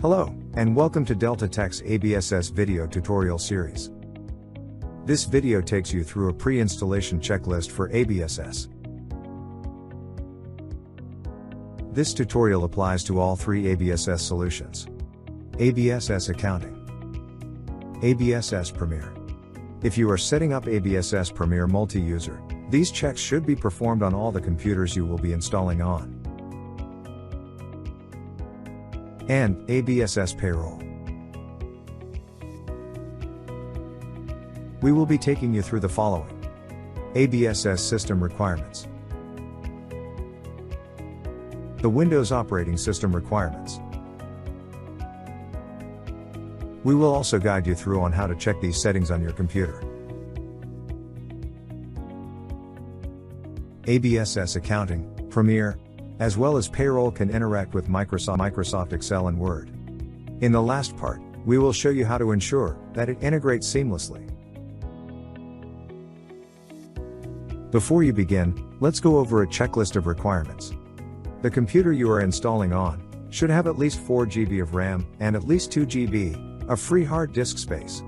Hello, and welcome to Delta Tech's ABSS video tutorial series. This video takes you through a pre-installation checklist for ABSS. This tutorial applies to all three ABSS solutions: ABSS Accounting, ABSS Premier. If you are setting up ABSS Premier multi-user, these checks should be performed on all the computers you will be installing on. And ABSS Payroll. We will be taking you through the following: ABSS System Requirements, the Windows Operating System Requirements. We will also guide you through on how to check these settings on your computer. ABSS Accounting, Premier, as well as Payroll can interact with Microsoft Excel and Word. In the last part, we will show you how to ensure that it integrates seamlessly. Before you begin, let's go over a checklist of requirements. The computer you are installing on should have at least 4 GB of RAM and at least 2 GB of free hard disk space.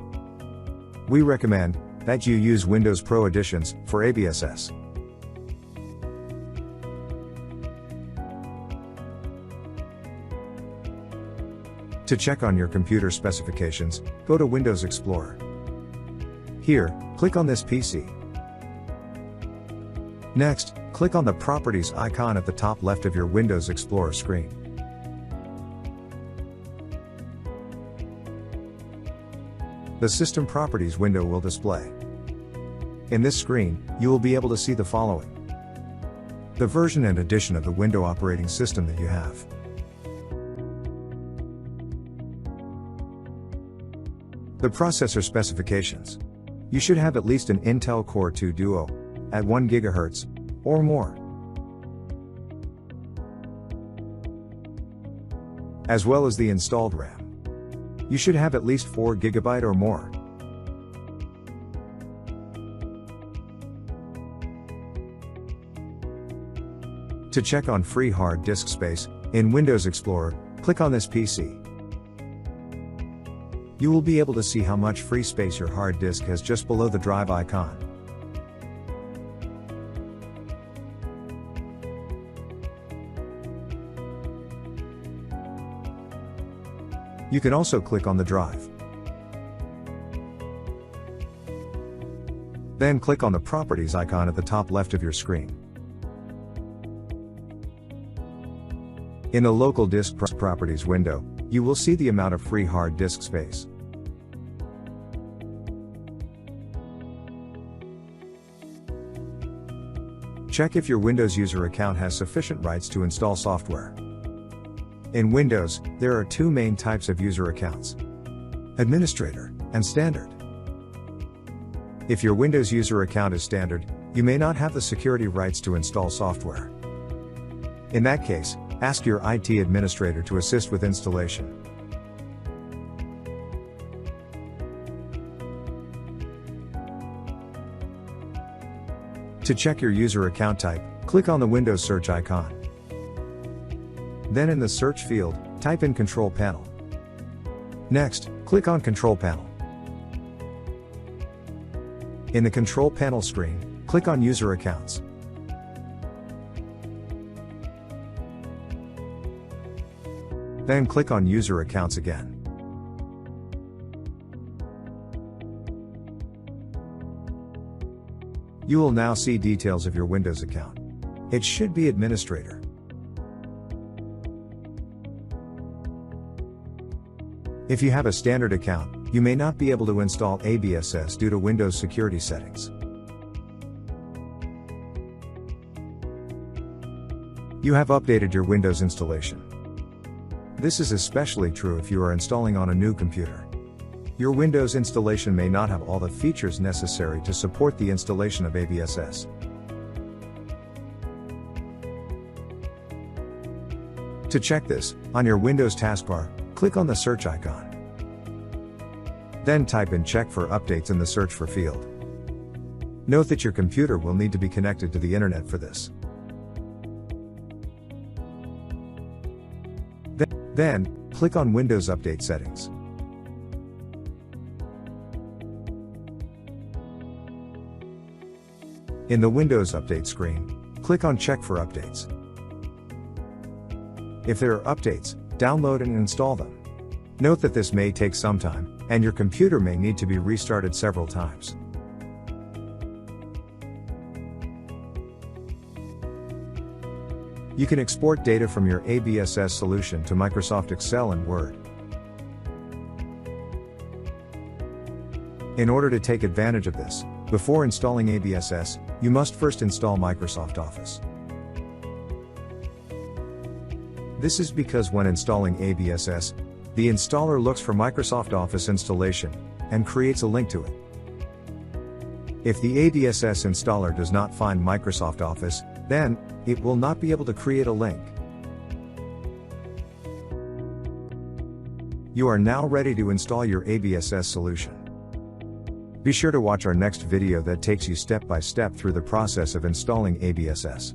We recommend that you use Windows Pro Editions for ABSS. To check on your computer specifications, go to Windows Explorer. Here, click on this PC. Next, click on the Properties icon at the top left of your Windows Explorer screen. The System Properties window will display. In this screen, you will be able to see the following: the version and edition of the Windows operating system that you have, the processor specifications. You should have at least an Intel Core 2 Duo at 1 GHz or more, as well as the installed RAM. You should have at least 4 GB or more. To check on free hard disk space, in Windows Explorer, click on this PC. You will be able to see how much free space your hard disk has just below the drive icon. You can also click on the drive. Then click on the Properties icon at the top left of your screen. In the Local Disk Properties window, you will see the amount of free hard disk space. Check if your Windows user account has sufficient rights to install software. In Windows, there are two main types of user accounts: Administrator and Standard. If your Windows user account is Standard, you may not have the security rights to install software. In that case, ask your IT administrator to assist with installation. To check your user account type, click on the Windows search icon. Then in the search field, type in Control Panel. Next, click on Control Panel. In the Control Panel screen, click on User Accounts. Then click on User Accounts again. You will now see details of your Windows account. It should be Administrator. If you have a Standard account, you may not be able to install ABSS due to Windows security settings. You have updated your Windows installation. This is especially true if you are installing on a new computer. Your Windows installation may not have all the features necessary to support the installation of ABSS. To check this, on your Windows taskbar, click on the search icon. Then type in Check for Updates in the Search for field. Note that your computer will need to be connected to the internet for this. Then, click on Windows Update Settings. In the Windows Update screen, click on Check for Updates. If there are updates, download and install them. Note that this may take some time, and your computer may need to be restarted several times. You can export data from your ABSS solution to Microsoft Excel and Word. In order to take advantage of this, before installing ABSS, you must first install Microsoft Office. This is because when installing ABSS, the installer looks for Microsoft Office installation and creates a link to it. If the ABSS installer does not find Microsoft Office, then it will not be able to create a link. You are now ready to install your ABSS solution. Be sure to watch our next video that takes you step by step through the process of installing ABSS.